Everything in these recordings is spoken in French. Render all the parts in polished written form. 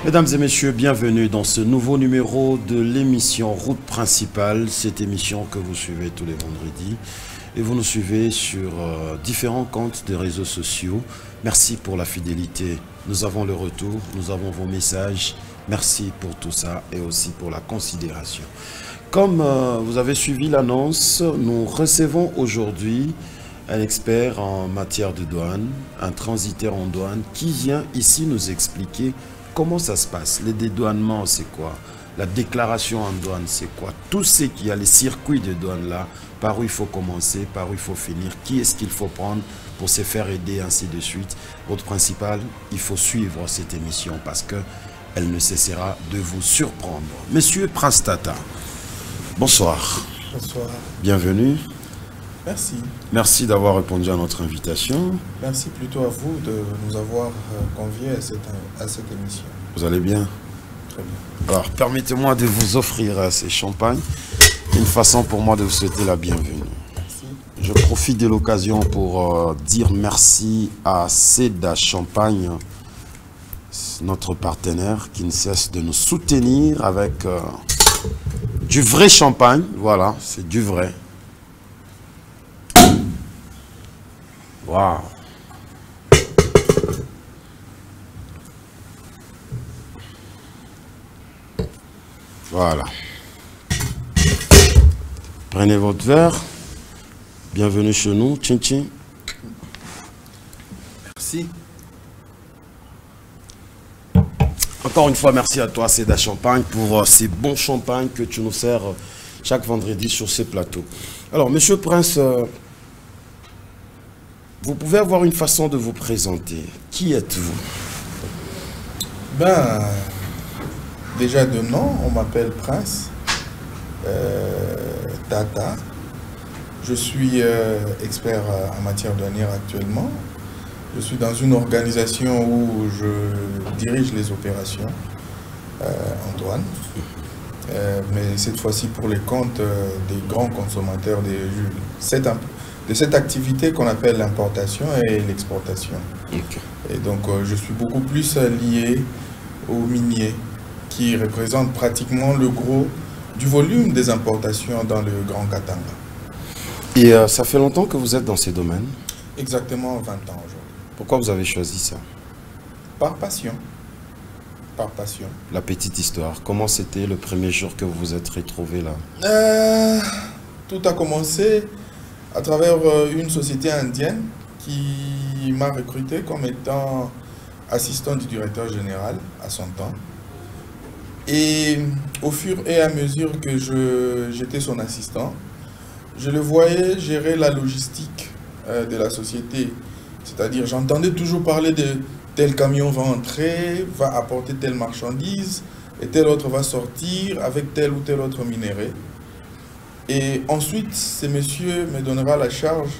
Mesdames et messieurs, bienvenue dans ce nouveau numéro de l'émission Route Principale, cette émission que vous suivez tous les vendredis et vous nous suivez sur différents comptes des réseaux sociaux. Merci pour la fidélité, nous avons le retour, nous avons vos messages, merci pour tout ça et aussi pour la considération. Comme vous avez suivi l'annonce, nous recevons aujourd'hui un expert en matière de douane, un transitaire en douane qui vient ici nous expliquer comment ça se passe. Les dédouanements, c'est quoi? La déclaration en douane, c'est quoi? Tout ce qu'il y a, les circuits de douane là, par où il faut commencer, par où il faut finir, qui est-ce qu'il faut prendre pour se faire aider, ainsi de suite. Votre principal, il faut suivre cette émission parce qu'elle ne cessera de vous surprendre. Monsieur Prince Tata, bonsoir. Bonsoir. Bienvenue. Merci. Merci d'avoir répondu à notre invitation. Merci plutôt à vous de nous avoir conviés à cette émission. Vous allez bien? Très bien. Alors, permettez-moi de vous offrir ces champagnes. Une façon pour moi de vous souhaiter la bienvenue. Merci. Je profite de l'occasion pour dire merci à Seda Champagne, notre partenaire qui ne cesse de nous soutenir avec du vrai champagne. Voilà, c'est du vrai. Waouh! Voilà. Prenez votre verre. Bienvenue chez nous. Tchin tchin. Merci. Encore une fois, merci à toi, Seda Champagne, pour ces bons champagnes que tu nous sers chaque vendredi sur ces plateaux. Alors, Monsieur Prince, vous pouvez avoir une façon de vous présenter. Qui êtes-vous? Ben, déjà de nom, on m'appelle Prince Tata. Je suis expert en matière douanière actuellement. Je suis dans une organisation où je dirige les opérations en douane. Mais cette fois-ci pour les comptes des grands consommateurs de cette activité qu'on appelle l'importation et l'exportation. Okay. Et donc je suis beaucoup plus lié aux miniers qui représentent pratiquement le gros du volume des importations dans le Grand Katanga. Et ça fait longtemps que vous êtes dans ces domaines? Exactement 20 ans aujourd'hui. Pourquoi vous avez choisi ça? Par passion. Par passion. La petite histoire, comment c'était le premier jour que vous vous êtes retrouvé là? Tout a commencé à travers une société indienne qui m'a recruté comme étant assistant du directeur général à son temps. Et au fur et à mesure que j'étais son assistant, je le voyais gérer la logistique de la société. C'est-à-dire, j'entendais toujours parler de tel camion va entrer, va apporter telle marchandise, et tel autre va sortir avec tel ou tel autre minerai. Et ensuite, ce monsieur me donnera la charge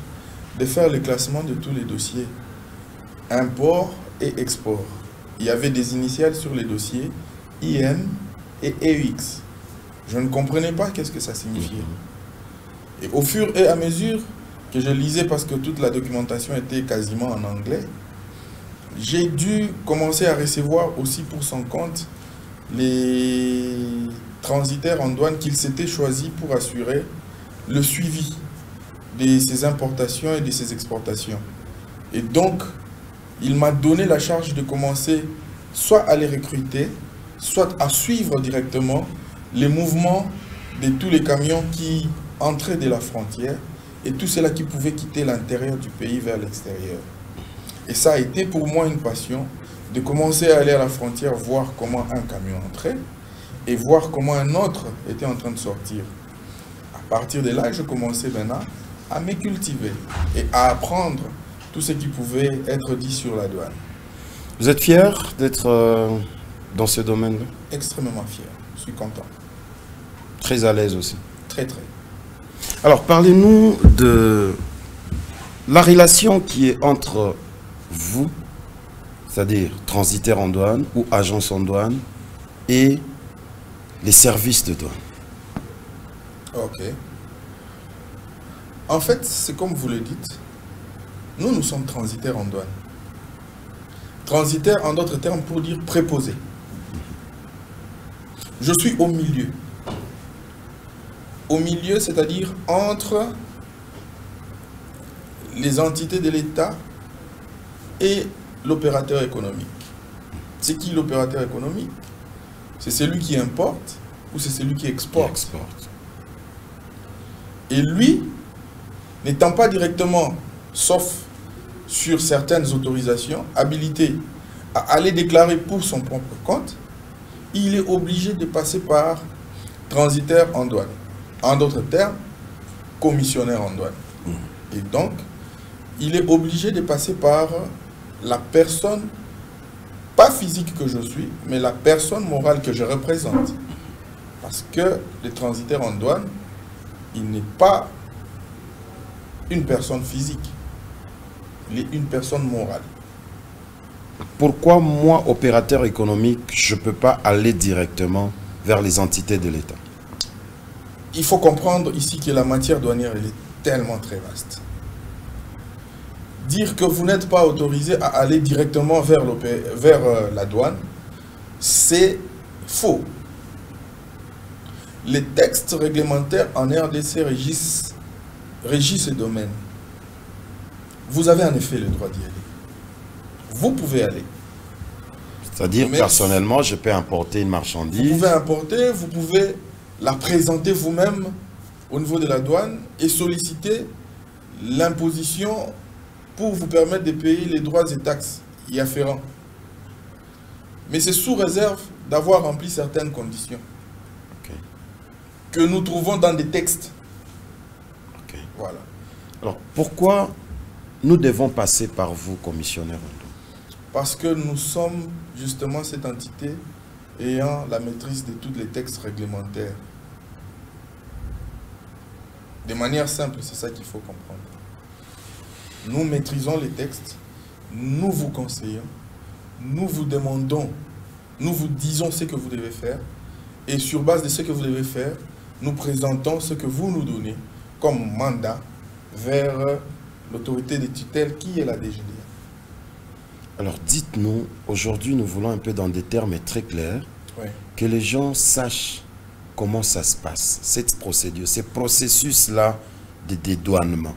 de faire le classement de tous les dossiers, import et export. Il y avait des initiales sur les dossiers, IM et EX. Je ne comprenais pas qu'est-ce que ça signifiait. Et au fur et à mesure que je lisais, parce que toute la documentation était quasiment en anglais, j'ai dû commencer à recevoir aussi pour son compte les transitaires en douane qu'il s'était choisi pour assurer le suivi de ces importations et de ces exportations. Et donc, il m'a donné la charge de commencer soit à les recruter, soit à suivre directement les mouvements de tous les camions qui entraient de la frontière et tout cela qui pouvait quitter l'intérieur du pays vers l'extérieur. Et ça a été pour moi une passion de commencer à aller à la frontière, voir comment un camion entrait et voir comment un autre était en train de sortir. À partir de là, je commençais maintenant à me cultiver et à apprendre tout ce qui pouvait être dit sur la douane. Vous êtes fier d'être dans ce domaine-là? Extrêmement fier, je suis content. Très à l'aise aussi? Très, très. Alors, parlez-nous de la relation qui est entre vous, c'est-à-dire transitaire en douane ou agence en douane, et les services de douane. Ok. En fait, c'est comme vous le dites, nous sommes transitaires en douane. Transitaire, en d'autres termes, pour dire préposé. Je suis au milieu. Au milieu, c'est-à-dire entre les entités de l'État et l'opérateur économique. C'est qui l'opérateur économique? C'est celui qui importe ou c'est celui qui exporte? Et lui, n'étant pas directement, sauf sur certaines autorisations, habilité à aller déclarer pour son propre compte, il est obligé de passer par transitaire en douane. En d'autres termes, commissionnaire en douane. Et donc, il est obligé de passer par la personne, pas physique que je suis, mais la personne morale que je représente. Parce que le transitaire en douane, il n'est pas une personne physique. Il est une personne morale. Pourquoi moi, opérateur économique, je ne peux pas aller directement vers les entités de l'État? Il faut comprendre ici que la matière douanière, elle est tellement très vaste. Dire que vous n'êtes pas autorisé à aller directement vers la douane, c'est faux. Les textes réglementaires en RDC régissent ce domaine. Vous avez en effet le droit d'y aller. Vous pouvez aller. C'est-à-dire, personnellement, je peux importer une marchandise. Vous pouvez importer, vous pouvez la présenter vous-même au niveau de la douane et solliciter l'imposition pour vous permettre de payer les droits et taxes y afférents. Mais c'est sous réserve d'avoir rempli certaines conditions que nous trouvons dans des textes. Voilà. Alors, pourquoi nous devons passer par vous, commissionnaire? Parce que nous sommes justement cette entité ayant la maîtrise de tous les textes réglementaires. De manière simple, c'est ça qu'il faut comprendre. Nous maîtrisons les textes, nous vous conseillons, nous vous demandons, nous vous disons ce que vous devez faire, et sur base de ce que vous devez faire, nous présentons ce que vous nous donnez comme mandat vers l'autorité de tutelle qui est la DGDA. Alors dites-nous, aujourd'hui nous voulons un peu dans des termes très clairs, que les gens sachent comment ça se passe, cette procédure, ce processus-là de dédouanement.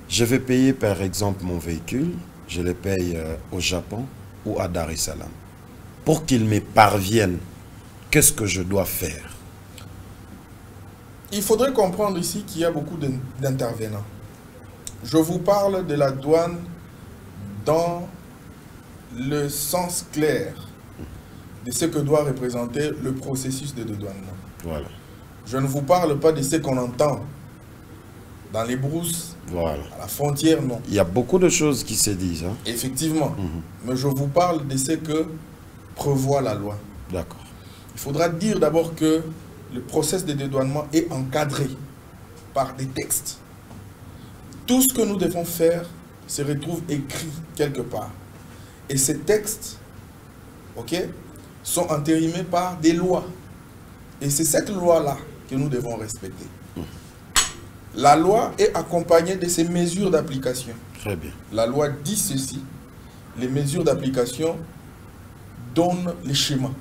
Je vais payer par exemple mon véhicule, je le paye au Japon ou à Dar es Salaam. Pour qu'il me parvienne, qu'est-ce que je dois faire? Il faudrait comprendre ici qu'il y a beaucoup d'intervenants. Je vous parle de la douane dans le sens clair de ce que doit représenter le processus de dédouanement. Voilà. Je ne vous parle pas de ce qu'on entend dans les brousses, voilà, à la frontière, non. Il y a beaucoup de choses qui se disent. Hein? Effectivement. Mais je vous parle de ce que prévoit la loi. D'accord. Il faudra dire d'abord que le processus de dédouanement est encadré par des textes. Tout ce que nous devons faire se retrouve écrit quelque part. Et ces textes, sont entérinés par des lois. Et c'est cette loi-là que nous devons respecter. La loi est accompagnée de ces mesures d'application. Très bien. La loi dit ceci. Les mesures d'application donnent les schémas.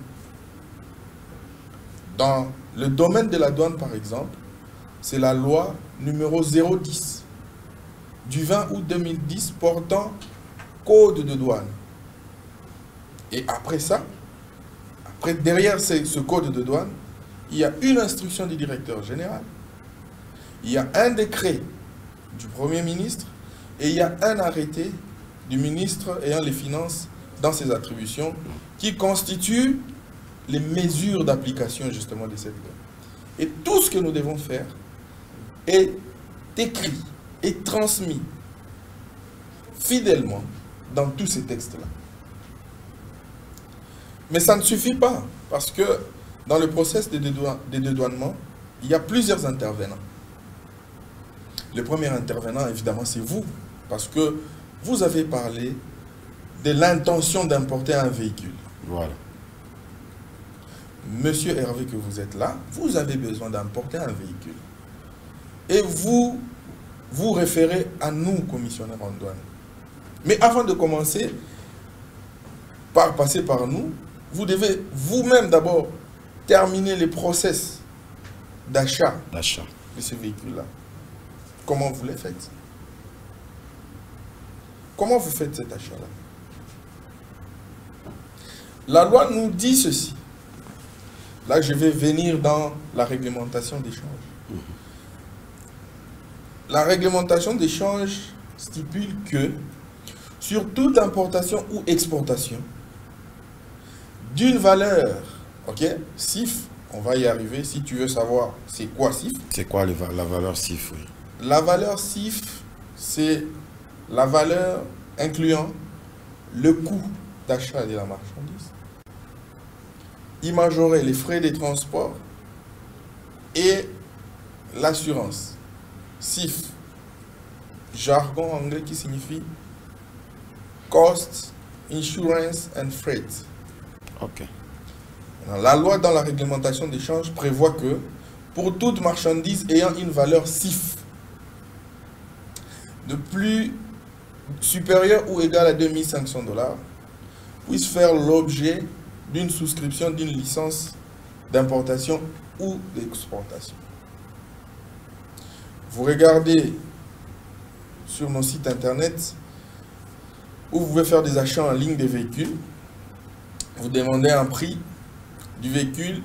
Dans le domaine de la douane, par exemple, c'est la loi numéro 010 du 20 août 2010 portant code de douane. Et après ça, derrière ce code de douane, il y a une instruction du directeur général, il y a un décret du Premier ministre et il y a un arrêté du ministre ayant les finances dans ses attributions qui constituent les mesures d'application justement de cette loi. Et tout ce que nous devons faire est écrit et transmis fidèlement dans tous ces textes-là. Mais ça ne suffit pas, parce que dans le processus de dédouanement, il y a plusieurs intervenants. Le premier intervenant, évidemment, c'est vous, parce que vous avez parlé de l'intention d'importer un véhicule. Voilà. Monsieur Hervé, que vous êtes là, vous avez besoin d'importer un véhicule. Et vous vous référez à nous, commissionnaires en douane. Mais avant de commencer par passer par nous, vous devez vous-même d'abord terminer les process d'achat de ces véhicules-là, comment vous les faites? Comment vous faites cet achat-là? La loi nous dit ceci. Là, je vais venir dans la réglementation d'échange. La réglementation d'échange stipule que sur toute importation ou exportation d'une valeur, ok, CIF, on va y arriver si tu veux savoir c'est quoi CIF. C'est quoi la valeur CIF, oui. La valeur CIF, c'est la valeur incluant le coût d'achat de la marchandise, y majorer les frais de transport et l'assurance. CIF, jargon anglais qui signifie Cost, Insurance and Freight. Ok. La loi dans la réglementation d'échange prévoit que pour toute marchandise ayant une valeur CIF de plus supérieure ou égale à 2500 $, puisse faire l'objet d'une souscription d'une licence d'importation ou d'exportation. Vous regardez sur nos sites internet où vous pouvez faire des achats en ligne des véhicules. Vous demandez un prix du véhicule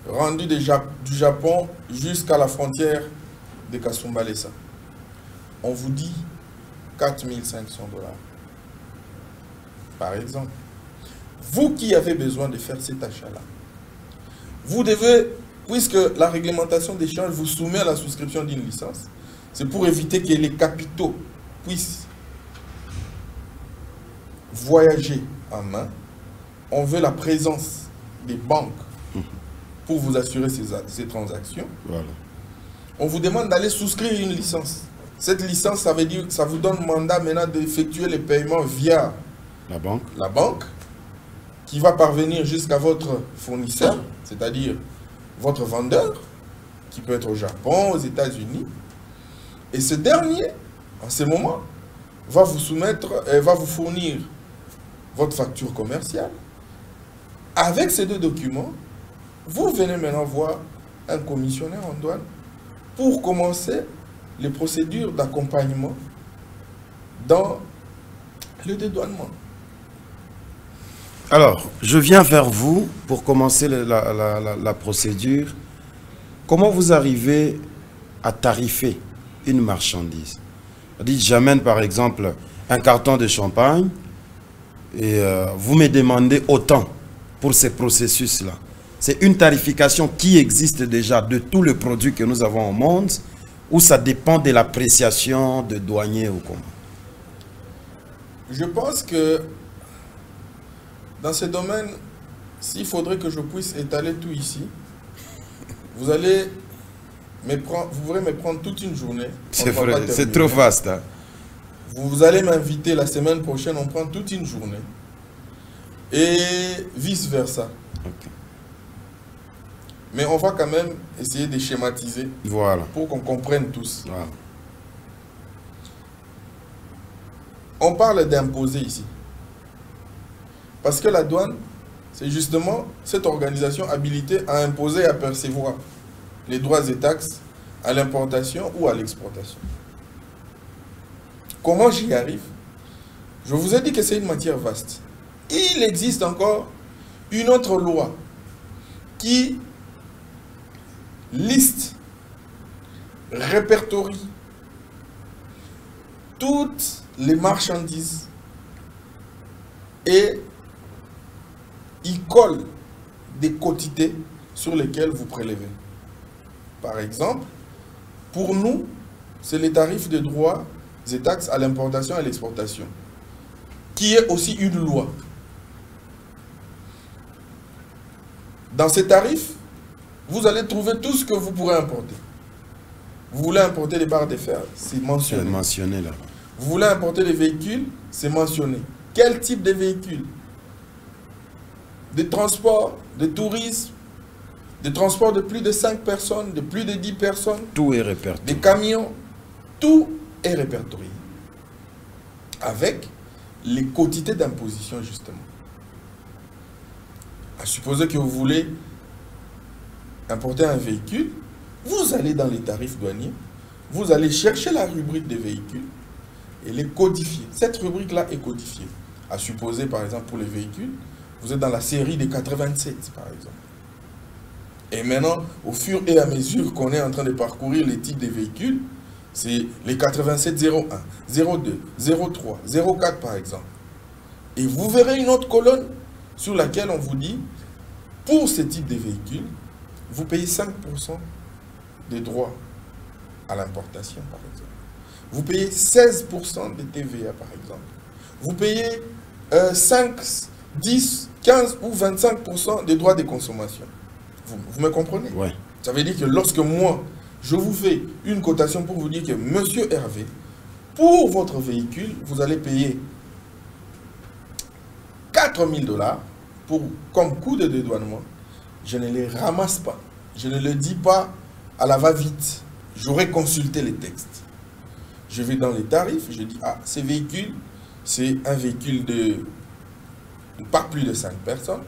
rendu du Japon jusqu'à la frontière de Kasumbalesa. On vous dit 4500 $. Par exemple, vous qui avez besoin de faire cet achat-là, vous devez, puisque la réglementation d'échange vous soumet à la souscription d'une licence, c'est pour éviter que les capitaux puissent voyager en main. On veut la présence des banques pour vous assurer ces transactions. Voilà. On vous demande d'aller souscrire une licence. Cette licence, ça veut dire, ça vous donne mandat maintenant d'effectuer les paiements via la banque, qui va parvenir jusqu'à votre fournisseur, c'est-à-dire votre vendeur, qui peut être au Japon, aux États-Unis. Et ce dernier, en ce moment, va vous fournir votre facture commerciale. Avec ces deux documents, vous venez maintenant voir un commissionnaire en douane pour commencer les procédures d'accompagnement dans le dédouanement. Alors, je viens vers vous pour commencer la procédure. Comment vous arrivez à tarifer une marchandise? Dites, j'amène par exemple un carton de champagne et vous me demandez autant pour ces processus-là. C'est une tarification qui existe déjà de tous les produits que nous avons au monde ou ça dépend de l'appréciation de douanier ou comment? Je pense que dans ce domaine, s'il faudrait que je puisse étaler tout ici, vous allez vous pourrez me prendre toute une journée. C'est vrai, c'est trop vaste. Hein? Vous allez m'inviter la semaine prochaine, on prend toute une journée. Et vice-versa. Okay. Mais on va quand même essayer de schématiser pour qu'on comprenne tous. Voilà. On parle d'imposer ici. Parce que la douane, c'est justement cette organisation habilitée à imposer et à percevoir les droits et taxes à l'importation ou à l'exportation. Comment j'y arrive? Je vous ai dit que c'est une matière vaste. Il existe encore une autre loi qui liste, répertorie toutes les marchandises et y colle des quotités sur lesquelles vous prélevez. Par exemple, pour nous, c'est les tarifs de droits et taxes à l'importation et à l'exportation, qui est aussi une loi. Dans ces tarifs, vous allez trouver tout ce que vous pourrez importer. Vous voulez importer des barres de fer, c'est mentionné. C'est mentionné là. Vous voulez importer des véhicules, c'est mentionné. Quel type de véhicule? Des transports, de tourisme, des transports de plus de 5 personnes, de plus de 10 personnes. Tout est répertorié. Des camions, tout est répertorié. Avec les quotités d'imposition, justement. À supposer que vous voulez importer un véhicule, vous allez dans les tarifs douaniers, vous allez chercher la rubrique des véhicules et les codifier. Cette rubrique-là est codifiée. À supposer, par exemple, pour les véhicules, vous êtes dans la série des 87, par exemple. Et maintenant, au fur et à mesure qu'on est en train de parcourir les types des véhicules, c'est les 8701, 02, 03, 04, par exemple. Et vous verrez une autre colonne sur laquelle on vous dit, pour ce type de véhicules, vous payez 5% des droits à l'importation, par exemple. Vous payez 16% de TVA, par exemple. Vous payez 5, 10, 15 ou 25% des droits de consommation. Vous me comprenez? Ouais. Ça veut dire que lorsque moi, je vous fais une cotation pour vous dire que Monsieur Hervé, pour votre véhicule, vous allez payer 4 000 $, comme coût de dédouanement, je ne les ramasse pas. Je ne le dis pas à la va-vite. J'aurais consulté les textes. Je vais dans les tarifs, je dis, ah, ces véhicules, c'est un véhicule de pas plus de 5 personnes,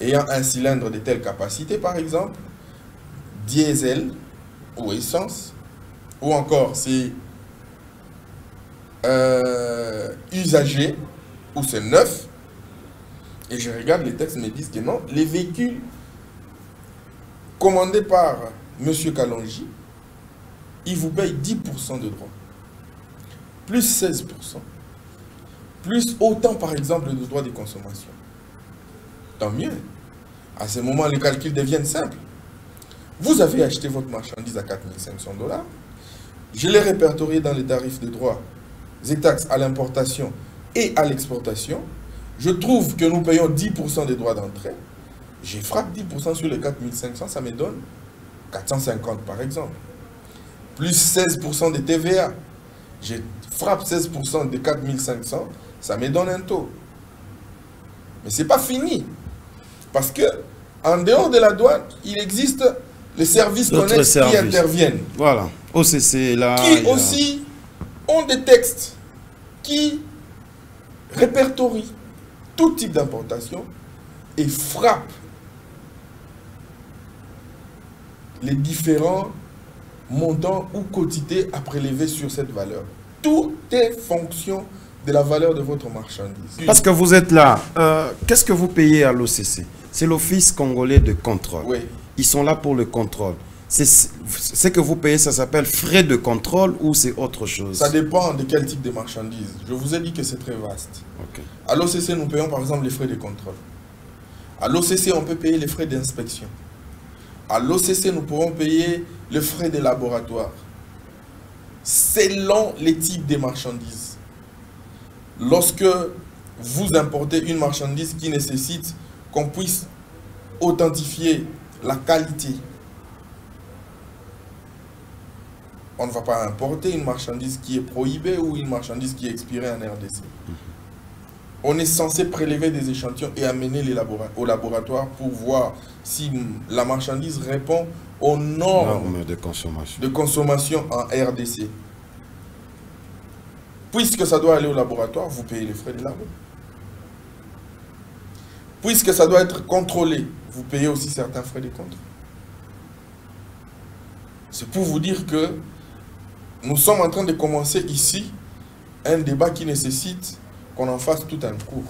ayant un cylindre de telle capacité, par exemple, diesel ou essence, ou encore c'est usagé, ou c'est neuf, et je regarde les textes, me disent que non, les véhicules commandés par M. Kalonji, ils vous payent 10% de droits, plus 16%, plus autant par exemple de droits de consommation. Tant mieux. À ce moment, les calculs deviennent simples. Vous avez acheté votre marchandise à 4 500 $. Je l'ai répertorié dans les tarifs de droits et taxes à l'importation et à l'exportation. Je trouve que nous payons 10% des droits d'entrée. Je frappe 10% sur les 4 500, ça me donne 450 par exemple. Plus 16% de TVA. Je frappe 16% de 4 500, ça me donne un taux. Mais ce n'est pas fini. Parce que en dehors de la douane, il existe les services connexes qui interviennent. Voilà. OCC, là. Qui aussi ont des textes qui répertorient tout type d'importation et frappent les différents montants ou quantités à prélever sur cette valeur. Tout est fonction de la valeur de votre marchandise. Parce que vous êtes là, qu'est-ce que vous payez à l'OCC? C'est l'Office congolais de contrôle. Oui. Ils sont là pour le contrôle. Ce que vous payez, ça s'appelle frais de contrôle ou c'est autre chose? Ça dépend de quel type de marchandise. Je vous ai dit que c'est très vaste. Okay. À l'OCC, nous payons par exemple les frais de contrôle. À l'OCC, on peut payer les frais d'inspection. À l'OCC, nous pourrons payer les frais de laboratoire. Selon les types de marchandises. Lorsque vous importez une marchandise qui nécessite qu'on puisse authentifier la qualité, on ne va pas importer une marchandise qui est prohibée ou une marchandise qui est expirée en RDC. On est censé prélever des échantillons et amener au laboratoire pour voir si la marchandise répond aux normes de consommation en RDC. Puisque ça doit aller au laboratoire, vous payez les frais de labo. Puisque ça doit être contrôlé, vous payez aussi certains frais de contrôle. C'est pour vous dire que nous sommes en train de commencer ici un débat qui nécessite qu'on en fasse tout un cours.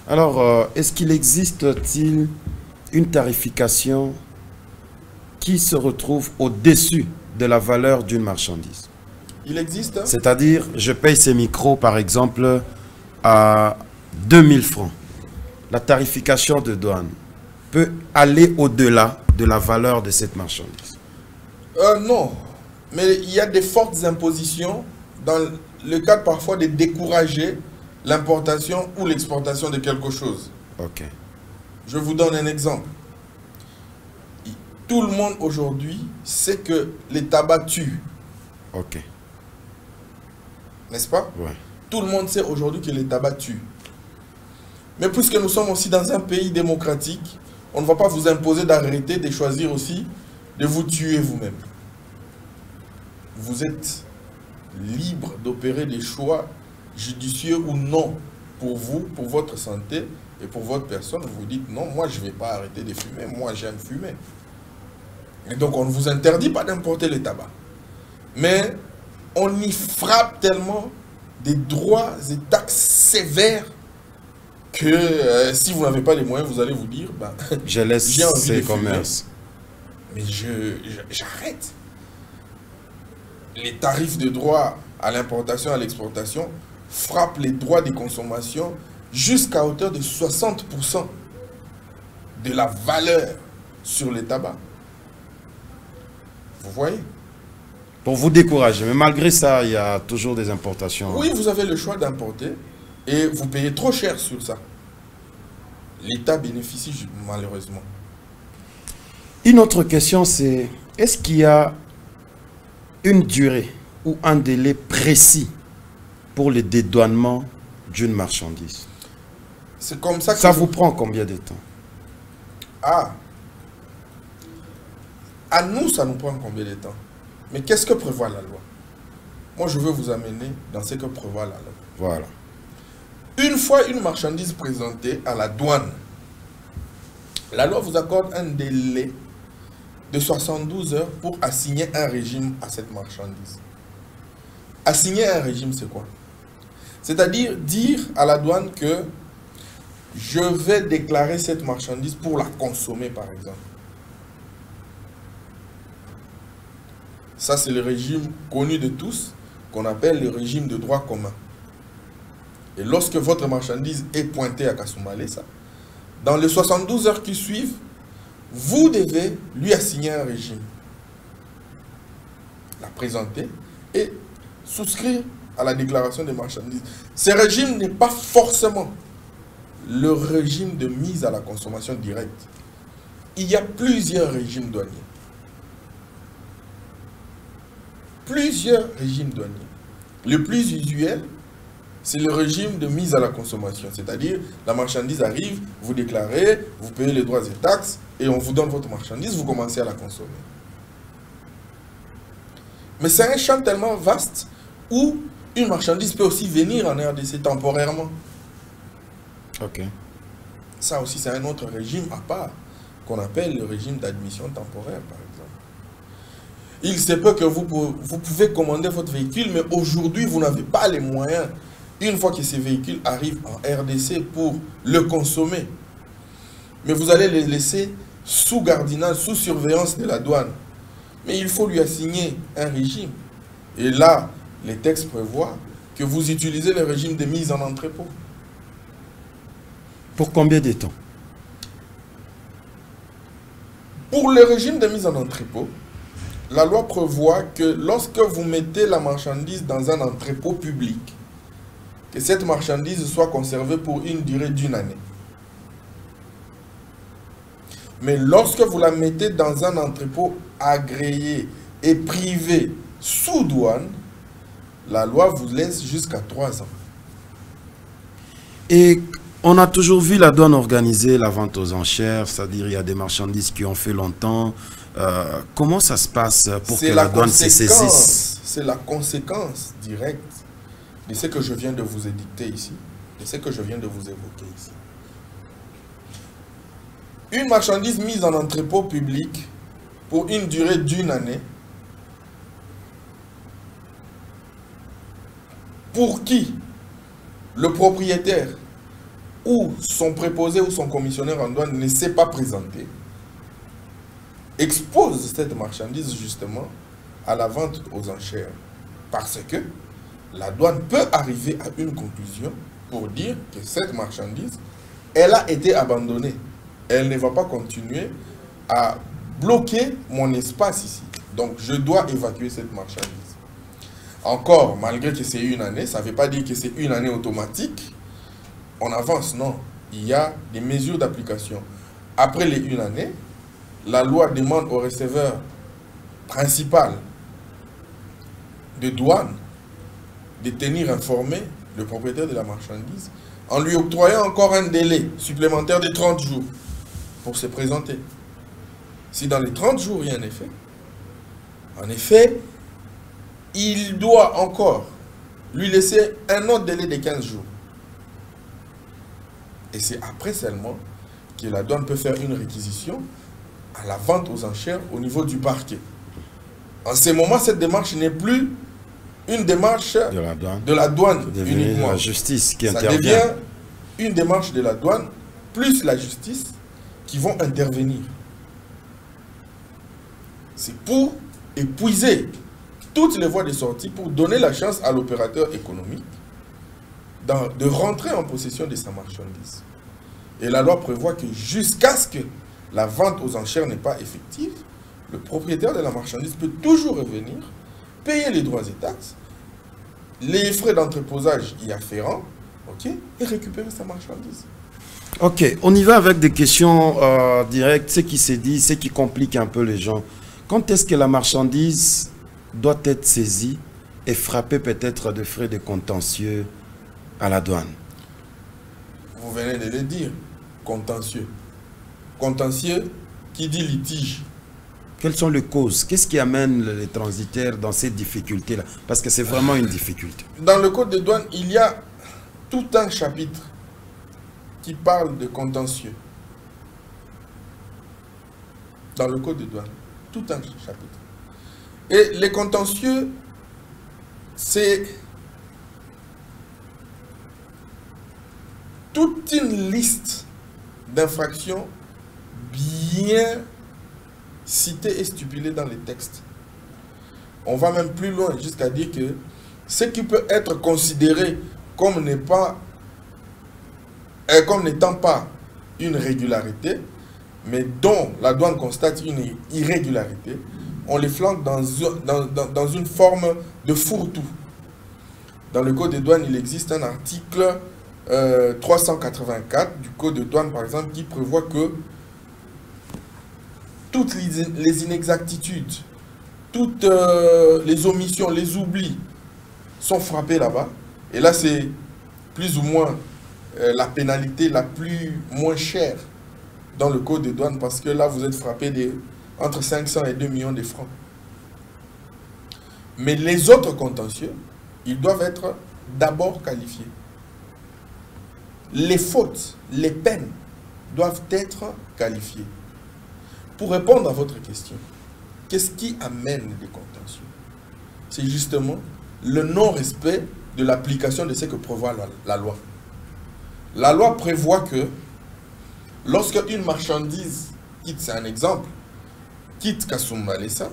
Alors, est-ce qu'il existe-t-il une tarification qui se retrouve au-dessus de la valeur d'une marchandise? Il existe. C'est-à-dire, je paye ces micros, par exemple, à 2000 francs. La tarification de douane peut aller au-delà de la valeur de cette marchandise? Non, mais il y a des fortes impositions dans le cadre parfois de décourager l'importation ou l'exportation de quelque chose. Ok. Je vous donne un exemple. Tout le monde aujourd'hui sait que les tabacs tuent. Ok. N'est-ce pas? Ouais. Tout le monde sait aujourd'hui que les tabacs tuent. Mais puisque nous sommes aussi dans un pays démocratique, on ne va pas vous imposer d'arrêter, de choisir aussi de vous tuer vous-même. Vous êtes libre d'opérer des choix judicieux ou non pour vous, pour votre santé et pour votre personne. Vous dites non, moi je ne vais pas arrêter de fumer, moi j'aime fumer. Et donc on ne vous interdit pas d'importer le tabac. Mais on y frappe tellement des droits et taxes sévères que si vous n'avez pas les moyens, vous allez vous dire, bah, je laisse ces commerces. Mais j'arrête. Les tarifs de droit à l'importation et à l'exportation frappent les droits des consommations jusqu'à hauteur de 60% de la valeur sur le tabac. Vous voyez? Pour vous décourager, mais malgré ça, il y a toujours des importations. Oui, vous avez le choix d'importer et vous payez trop cher sur ça. L'État bénéficie malheureusement. Une autre question, c'est est-ce qu'il y a une durée ou un délai précis pour le dédouanement d'une marchandise? C'est comme ça que... Ça vous prend combien de temps? Ah, à nous, ça nous prend combien de temps? Mais qu'est-ce que prévoit la loi? Moi, je veux vous amener dans ce que prévoit la loi. Voilà. Une fois une marchandise présentée à la douane, la loi vous accorde un délai de 72 heures pour assigner un régime à cette marchandise. Assigner un régime, c'est quoi? C'est-à-dire dire à la douane que je vais déclarer cette marchandise pour la consommer, par exemple. Ça, c'est le régime connu de tous, qu'on appelle le régime de droit commun. Et lorsque votre marchandise est pointée à Kasumbalé, dans les 72 heures qui suivent, vous devez lui assigner un régime, la présenter et souscrire à la déclaration des marchandises. Ce régime n'est pas forcément le régime de mise à la consommation directe. Il y a plusieurs régimes douaniers. Plusieurs régimes douaniers. Le plus usuel, c'est le régime de mise à la consommation. C'est-à-dire, la marchandise arrive, vous déclarez, vous payez les droits et taxes, et on vous donne votre marchandise, vous commencez à la consommer. Mais c'est un champ tellement vaste où une marchandise peut aussi venir en RDC temporairement. Ok. Ça aussi, c'est un autre régime à part, qu'on appelle le régime d'admission temporaire, par exemple. Il se peut que vous pouvez commander votre véhicule, mais aujourd'hui, vous n'avez pas les moyens, une fois que ces véhicules arrivent en RDC, pour le consommer. Mais vous allez les laisser sous gardiennage, sous surveillance de la douane. Mais il faut lui assigner un régime. Et là, les textes prévoient que vous utilisez le régime de mise en entrepôt. Pour combien de temps? Pour le régime de mise en entrepôt, la loi prévoit que lorsque vous mettez la marchandise dans un entrepôt public, que cette marchandise soit conservée pour une durée d'1 année. Mais lorsque vous la mettez dans un entrepôt agréé et privé sous douane, la loi vous laisse jusqu'à 3 ans. Et on a toujours vu la douane organiser la vente aux enchères, c'est-à-dire il y a des marchandises qui ont fait longtemps. Comment ça se passe pour que la douane se saisisse? C'est la conséquence directe de ce que je viens de vous édicter ici, de ce que je viens de vous évoquer ici. Une marchandise mise en entrepôt public pour une durée d'1 année, pour qui le propriétaire ou son préposé ou son commissionnaire en douane ne s'est pas présenté, expose cette marchandise justement à la vente aux enchères. Parce que la douane peut arriver à une conclusion pour dire que cette marchandise, elle a été abandonnée. Elle ne va pas continuer à bloquer mon espace ici. Donc je dois évacuer cette marchandise. Encore, malgré que c'est 1 année, ça ne veut pas dire que c'est 1 année automatique. On avance, non. Il y a des mesures d'application. Après les 1 année, la loi demande au receveur principal de douane de tenir informé le propriétaire de la marchandise en lui octroyant encore un délai supplémentaire de 30 jours pour se présenter. Si dans les 30 jours rien n'est fait, en effet, il doit encore lui laisser un autre délai de 15 jours. Et c'est après seulement que la douane peut faire une réquisition à la vente aux enchères au niveau du parquet. En ce moment, cette démarche n'est plus une démarche de la douane uniquement. La justice qui intervient. Ça devient une démarche de la douane plus la justice qui vont intervenir. C'est pour épuiser toutes les voies de sortie, pour donner la chance à l'opérateur économique de rentrer en possession de sa marchandise. Et la loi prévoit que jusqu'à ce que la vente aux enchères n'est pas effective, le propriétaire de la marchandise peut toujours revenir, payer les droits et taxes, les frais d'entreposage y afférents, ok, et récupérer sa marchandise. Ok, on y va avec des questions directes, ce qui s'est dit, ce qui complique un peu les gens. Quand est-ce que la marchandise doit être saisie et frappée peut-être de frais de contentieux à la douane? Vous venez de le dire, contentieux. Contentieux qui dit litige. Quelles sont les causes? Qu'est-ce qui amène les transitaires dans ces difficultés-là? Parce que c'est vraiment une difficulté. Dans le code de douane, il y a tout un chapitre qui parle de contentieux. Dans le code de douane, tout un chapitre. Et les contentieux, c'est toute une liste d'infractions bien citées et stipulées dans les textes. On va même plus loin jusqu'à dire que ce qui peut être considéré comme n'étant pas une régularité, mais dont la douane constate une irrégularité, on les flanque dans une forme de fourre-tout. Dans le code des douanes, il existe un article 384 du code de douane, par exemple, qui prévoit que toutes les inexactitudes, toutes les omissions, les oublis sont frappés là-bas. Et là, c'est plus ou moins la pénalité la moins chère dans le code de douane, parce que là, vous êtes frappé entre 500 et 2 millions de francs. Mais les autres contentieux, ils doivent être d'abord qualifiés. Les fautes, les peines doivent être qualifiées. Pour répondre à votre question, qu'est-ce qui amène des contentieux? C'est justement le non-respect de l'application de ce que prévoit la loi. La loi prévoit que lorsque une marchandise quitte, c'est un exemple, quitte Kasumbalesa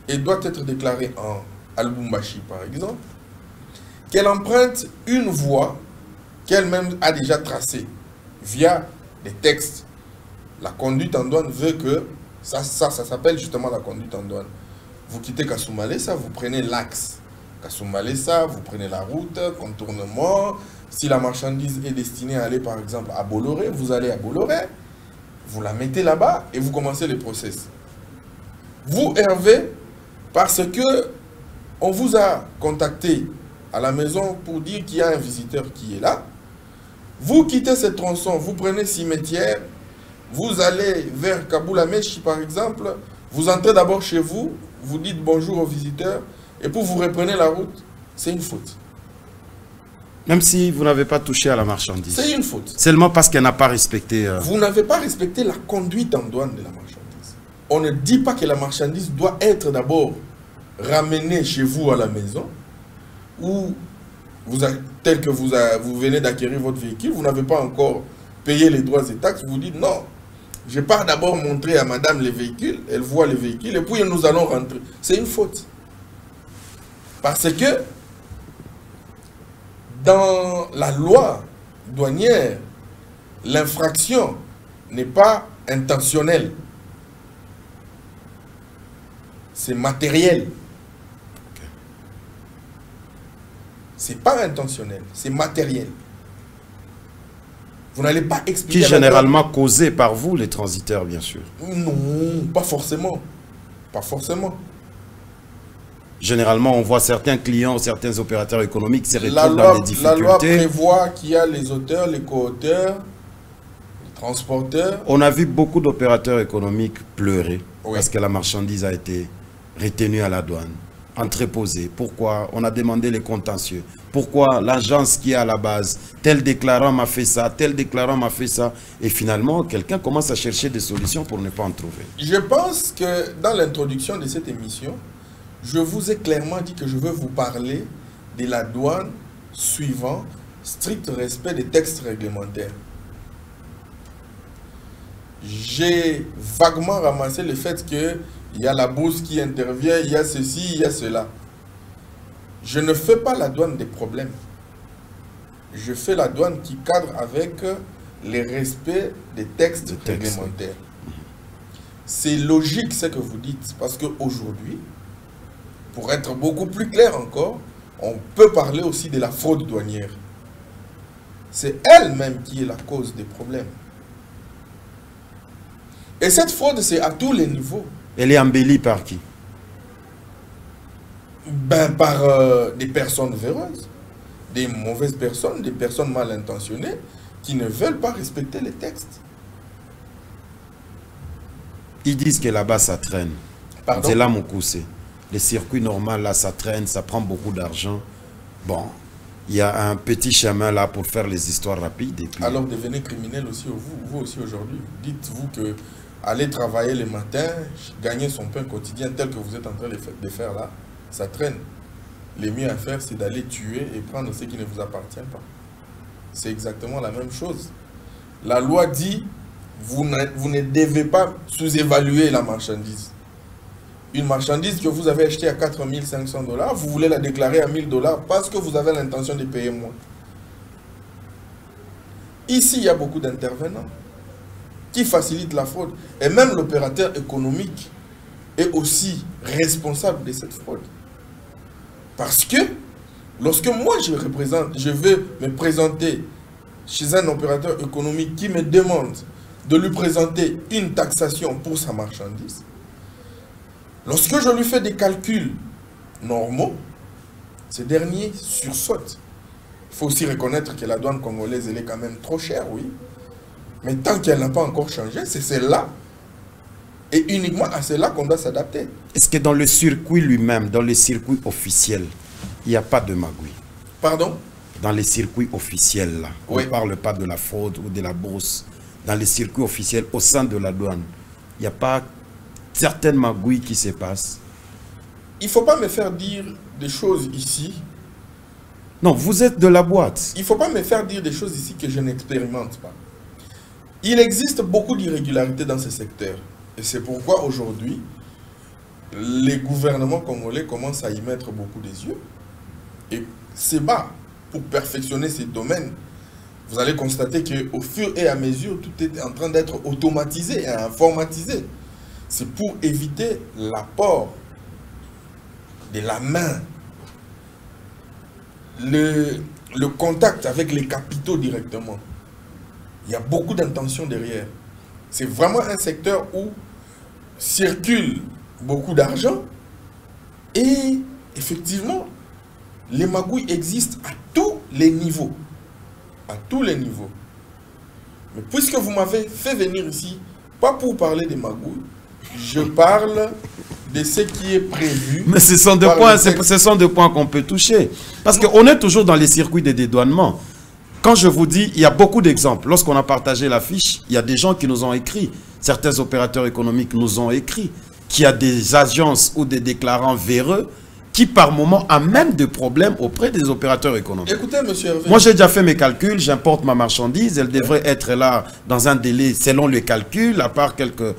et doit être déclarée en Lubumbashi par exemple, qu'elle emprunte une voie qu'elle-même a déjà tracée via des textes. La conduite en douane veut que, ça s'appelle justement la conduite en douane. Vous quittez Kasumbalesa, vous prenez l'axe Kasumbalesa, vous prenez la route, contournement. Si la marchandise est destinée à aller par exemple à Bolloré, vous allez à Bolloré, vous la mettez là-bas et vous commencez le process. Vous, Hervé, parce que on vous a contacté à la maison pour dire qu'il y a un visiteur qui est là, vous quittez ce tronçon, vous prenez Cimetière, vous allez vers Kaboulamechi par exemple, vous entrez d'abord chez vous, vous dites bonjour au visiteur, et puis vous reprenez la route, c'est une faute. Même si vous n'avez pas touché à la marchandise. C'est une faute. Seulement parce qu'elle n'a pas respecté... Vous n'avez pas respecté la conduite en douane de la marchandise. On ne dit pas que la marchandise doit être d'abord ramenée chez vous à la maison, ou tel que vous venez d'acquérir votre véhicule, vous n'avez pas encore payé les droits et taxes, vous dites non, je pars d'abord montrer à madame les véhicules, elle voit les véhicules, et puis nous allons rentrer. C'est une faute. Parce que dans la loi douanière, l'infraction n'est pas intentionnelle. C'est matériel. C'est pas intentionnel, c'est matériel. Vous n'allez pas expliquer... Qui est généralement causé par vous, les transitaires, bien sûr. Non, pas forcément. Pas forcément. Généralement, on voit certains clients, certains opérateurs économiques se retrouvent dans des difficultés. La loi prévoit qu'il y a les auteurs, les co-auteurs, les transporteurs. On a vu beaucoup d'opérateurs économiques pleurer, oui, parce que la marchandise a été retenue à la douane. entreposé? Pourquoi on a demandé les contentieux? Pourquoi l'agence qui est à la base, tel déclarant m'a fait ça, tel déclarant m'a fait ça? Et finalement, quelqu'un commence à chercher des solutions pour ne pas en trouver. Je pense que dans l'introduction de cette émission, je vous ai clairement dit que je veux vous parler de la douane suivant strict respect des textes réglementaires. J'ai vaguement ramassé le fait qu'il y a la bourse qui intervient, il y a ceci, il y a cela. Je ne fais pas la douane des problèmes. Je fais la douane qui cadre avec les respects des textes réglementaires. C'est logique ce que vous dites, parce qu'aujourd'hui, pour être beaucoup plus clair encore, on peut parler aussi de la fraude douanière. C'est elle-même qui est la cause des problèmes. Et cette fraude, c'est à tous les niveaux. Elle est embellie par qui? Ben, par des personnes véreuses, des mauvaises personnes, des personnes mal intentionnées qui ne veulent pas respecter les textes. Ils disent que là-bas, ça traîne. C'est là mon coup, c'est. Les circuits normaux, là, ça traîne, ça prend beaucoup d'argent. Bon, il y a un petit chemin là pour faire les histoires rapides. Et puis... Alors devenez criminel aussi, vous aussi aujourd'hui. Dites-vous que aller travailler le matin, gagner son pain quotidien tel que vous êtes en train de faire là, ça traîne. Le mieux à faire, c'est d'aller tuer et prendre ce qui ne vous appartient pas. C'est exactement la même chose. La loi dit, vous ne devez pas sous-évaluer la marchandise. Une marchandise que vous avez achetée à 4 500 $, vous voulez la déclarer à 1 000 $ parce que vous avez l'intention de payer moins. Ici, il y a beaucoup d'intervenants qui facilitent la fraude. Et même l'opérateur économique est aussi responsable de cette fraude. Parce que lorsque moi je veux me présenter chez un opérateur économique qui me demande de lui présenter une taxation pour sa marchandise, lorsque je lui fais des calculs normaux, ce dernier sursaute. Il faut aussi reconnaître que la douane congolaise, elle est quand même trop chère, oui. Mais tant qu'elle n'a pas encore changé, c'est celle-là. Et uniquement à celle-là qu'on doit s'adapter. Est-ce que dans le circuit lui-même, dans le circuit officiel, il n'y a pas de magouille? Pardon? Dans les circuits officiels, là, on oui. ne parle pas de la fraude ou de la bourse. Dans les circuits officiels, au sein de la douane, il n'y a pas certaines magouilles qui se passent? Il ne faut pas me faire dire des choses ici. Non, vous êtes de la boîte. Il ne faut pas me faire dire des choses ici que je n'expérimente pas. Il existe beaucoup d'irrégularités dans ce secteur. Et c'est pourquoi aujourd'hui, les gouvernements congolais commencent à y mettre beaucoup des yeux. Et c'est bas pour perfectionner ces domaines. Vous allez constater qu'au fur et à mesure, tout est en train d'être automatisé et informatisé. C'est pour éviter l'apport de la main, le contact avec les capitaux directement. Il y a beaucoup d'intentions derrière. C'est vraiment un secteur où circule beaucoup d'argent et effectivement, les magouilles existent à tous les niveaux. À tous les niveaux. Mais puisque vous m'avez fait venir ici, pas pour parler des magouilles, je parle de ce qui est prévu. Mais ce sont des points qu'on peut toucher. Parce qu'on est toujours dans les circuits de dédouanement. Quand je vous dis, il y a beaucoup d'exemples. Lorsqu'on a partagé la fiche, il y a des gens qui nous ont écrit. Certains opérateurs économiques nous ont écrit qu'il y a des agences ou des déclarants véreux qui, par moment, amènent des problèmes auprès des opérateurs économiques. Écoutez, monsieur Hervé. Moi, j'ai déjà fait mes calculs. J'importe ma marchandise. Elle devrait être là dans un délai selon les calculs, à part quelques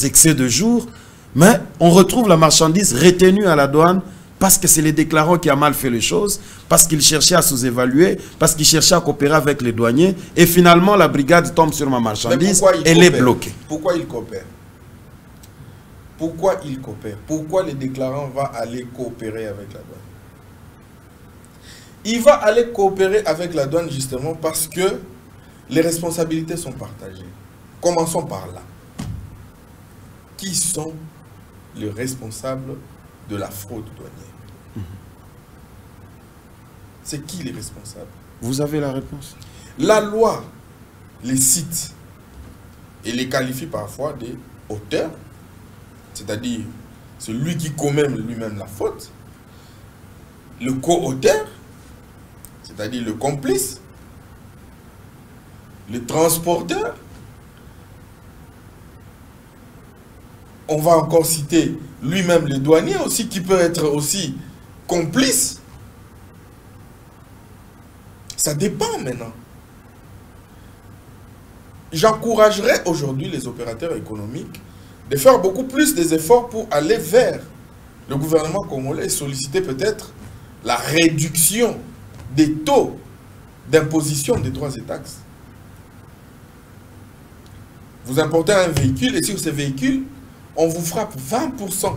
excès de jours. Mais on retrouve la marchandise retenue à la douane parce que c'est les déclarants qui a mal fait les choses, parce qu'ils cherchaient à sous-évaluer, parce qu'ils cherchaient à coopérer avec les douaniers. Et finalement, la brigade tombe sur ma marchandise, elle est bloquée. Pourquoi ils coopèrent? Pourquoi ils coopèrent? Pourquoi le déclarant va aller coopérer avec la douane? Il va aller coopérer avec la douane justement parce que les responsabilités sont partagées. Commençons par là. Qui sont les responsables de la fraude douanière? C'est qui les responsables? Vous avez la réponse? La loi les cite et les qualifie parfois des auteurs, c'est-à-dire celui qui commet lui-même la faute, le co-auteur, c'est-à-dire le complice, le transporteur. On va encore citer lui-même le douanier aussi, qui peut être aussi complice. Ça dépend maintenant. J'encouragerais aujourd'hui les opérateurs économiques de faire beaucoup plus des efforts pour aller vers le gouvernement congolais et solliciter peut-être la réduction des taux d'imposition des droits et taxes. Vous importez un véhicule et sur ce véhicule, on vous frappe 20%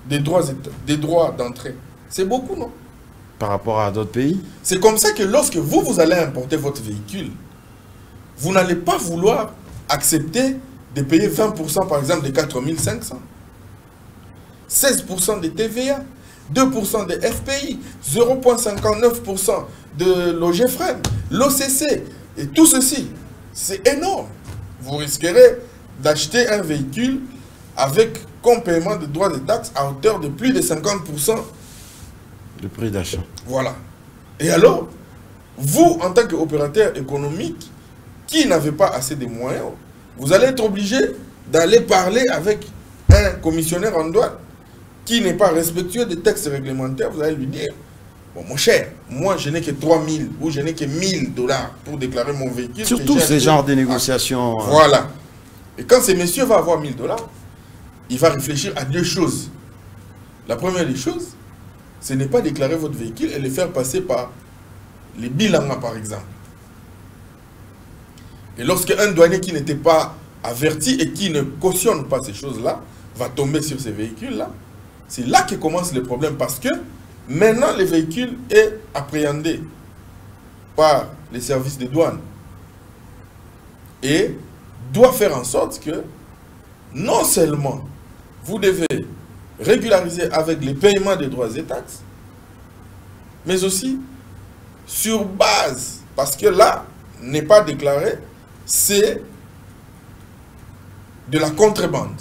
des droits d'entrée. C'est beaucoup, non? Par rapport à d'autres pays? C'est comme ça que lorsque vous allez importer votre véhicule, vous n'allez pas vouloir accepter de payer 20% par exemple de 4 500. 16% de TVA, 2% de FPI, 0,59% de l'OGFREM, l'OCC, et tout ceci, c'est énorme. Vous risquerez d'acheter un véhicule avec comme paiement de droits et taxes à hauteur de plus de 50% du prix d'achat. Voilà. Et alors, vous, en tant qu'opérateur économique, qui n'avez pas assez de moyens, vous allez être obligé d'aller parler avec un commissionnaire en douane qui n'est pas respectueux des textes réglementaires. Vous allez lui dire, bon, mon cher, moi je n'ai que 3 000 ou je n'ai que 1 000 $ pour déclarer mon véhicule. Surtout ces genres de négociations. Voilà. Et quand ce monsieur va avoir 1 000 $, il va réfléchir à deux choses. La première des choses, ce n'est pas déclarer votre véhicule et le faire passer par les bilans, par exemple. Et lorsque un douanier qui n'était pas averti et qui ne cautionne pas ces choses-là va tomber sur ces véhicules-là, c'est là que commence le problème, parce que maintenant le véhicule est appréhendé par les services de douane et doit faire en sorte que non seulement vous devez régulariser avec les paiements des droits et taxes, mais aussi sur base, parce que là, n'est pas déclaré, c'est de la contrebande.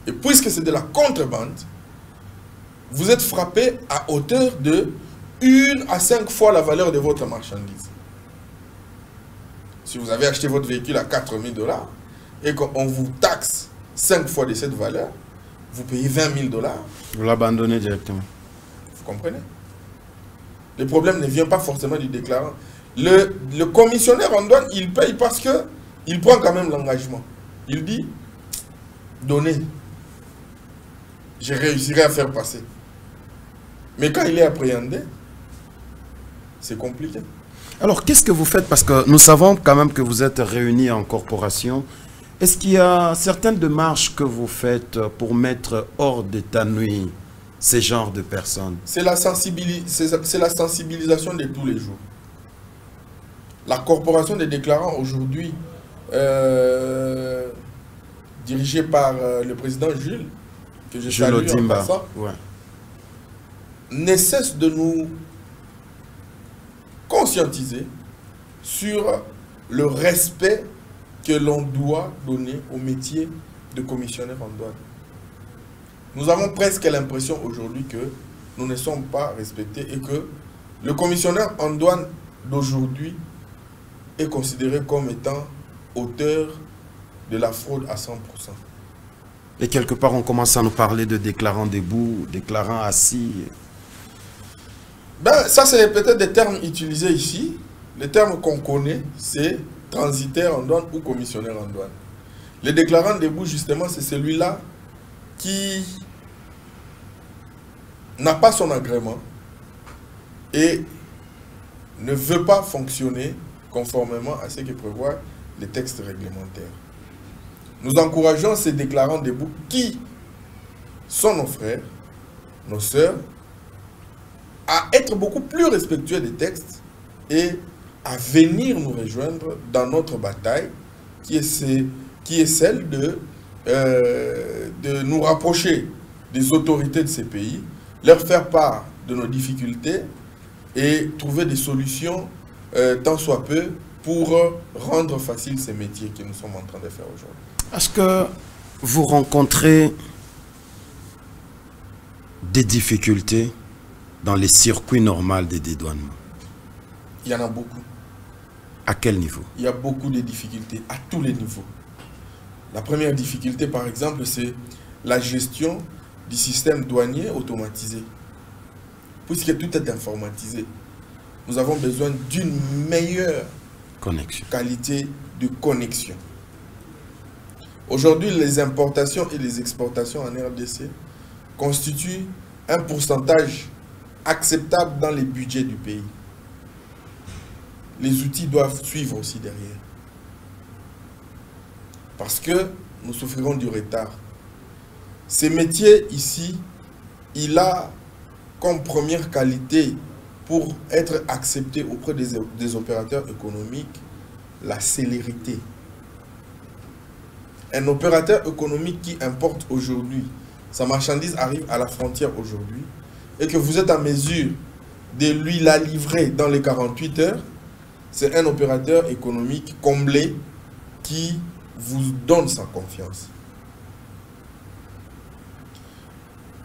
Et puisque c'est de la contrebande, vous êtes frappé à hauteur de 1 à 5 fois la valeur de votre marchandise. Si vous avez acheté votre véhicule à 4 000 $ et qu'on vous taxe 5 fois de cette valeur, vous payez 20 000 $. Vous l'abandonnez directement. Vous comprenez? Le problème ne vient pas forcément du déclarant. Le commissionnaire en douane, il paye parce qu'il prend quand même l'engagement. Il dit, donnez, je réussirai à faire passer. Mais quand il est appréhendé, c'est compliqué. Alors, qu'est-ce que vous faites? Parce que nous savons quand même que vous êtes réunis en corporation. Est-ce qu'il y a certaines démarches que vous faites pour mettre hors d'état de nuit ces genres de personnes? C'est la sensibilisation de tous les jours. La corporation des déclarants aujourd'hui, dirigée par le président Jules, que je salue en passant, ne cesse de nous conscientiser sur le respect que l'on doit donner au métier de commissionnaire en douane. Nous avons presque l'impression aujourd'hui que nous ne sommes pas respectés et que le commissionnaire en douane d'aujourd'hui est considéré comme étant auteur de la fraude à 100%. Et quelque part, on commence à nous parler de déclarants debout, déclarants assis. Ben, ça, c'est peut-être des termes utilisés ici. Les termes qu'on connaît, c'est transitaire en douane ou commissionnaire en douane. Le déclarant debout, justement, c'est celui-là qui n'a pas son agrément et ne veut pas fonctionner conformément à ce que prévoient les textes réglementaires. Nous encourageons ces déclarants debout qui sont nos frères, nos sœurs, à être beaucoup plus respectueux des textes et à venir nous rejoindre dans notre bataille qui est celle de nous rapprocher des autorités de ces pays, leur faire part de nos difficultés et trouver des solutions tant soit peu pour rendre facile ces métiers que nous sommes en train de faire aujourd'hui. Est-ce que vous rencontrez des difficultés dans les circuits normaux des dédouanements? Il y en a beaucoup. À quel niveau? Il y a beaucoup de difficultés à tous les niveaux. La première difficulté, par exemple, c'est la gestion du système douanier automatisé. Puisque tout est informatisé, nous avons besoin d'une meilleure qualité de connexion. Aujourd'hui, les importations et les exportations en RDC constituent un pourcentage acceptable dans les budgets du pays. Les outils doivent suivre aussi derrière. Parce que nous souffrirons du retard. Ces métiers ici, il a comme première qualité pour être accepté auprès des opérateurs économiques la célérité. Un opérateur économique qui importe aujourd'hui, sa marchandise arrive à la frontière aujourd'hui, et que vous êtes en mesure de lui la livrer dans les 48 heures, c'est un opérateur économique comblé qui vous donne sa confiance.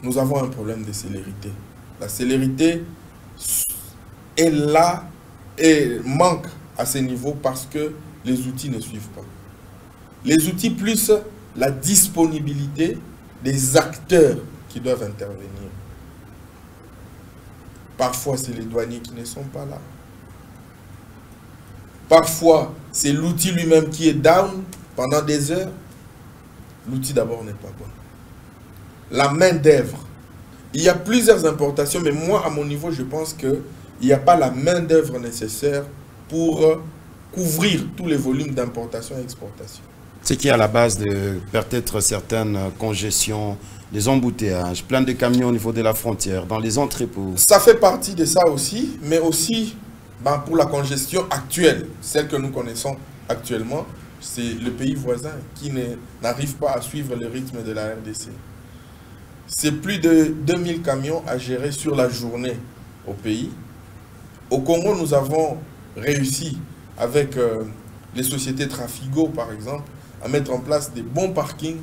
Nous avons un problème de célérité. La célérité est là et manque à ce niveau parce que les outils ne suivent pas. Les outils plus la disponibilité des acteurs qui doivent intervenir. Parfois, c'est les douaniers qui ne sont pas là. Parfois, c'est l'outil lui-même qui est down pendant des heures. L'outil d'abord n'est pas bon. La main-d'œuvre. Il y a plusieurs importations, mais moi, à mon niveau, je pense qu'il n'y a pas la main-d'œuvre nécessaire pour couvrir tous les volumes d'importation et exportation. Ce qui est à la base de peut-être certaines congestions, des embouteillages, plein de camions au niveau de la frontière, dans les entrepôts. Ça fait partie de ça aussi, mais aussi pour la congestion actuelle, celle que nous connaissons actuellement, c'est le pays voisin qui n'arrive pas à suivre le rythme de la RDC. C'est plus de 2000 camions à gérer sur la journée au pays. Au Congo, nous avons réussi avec les sociétés Trafigo, par exemple, à mettre en place des bons parkings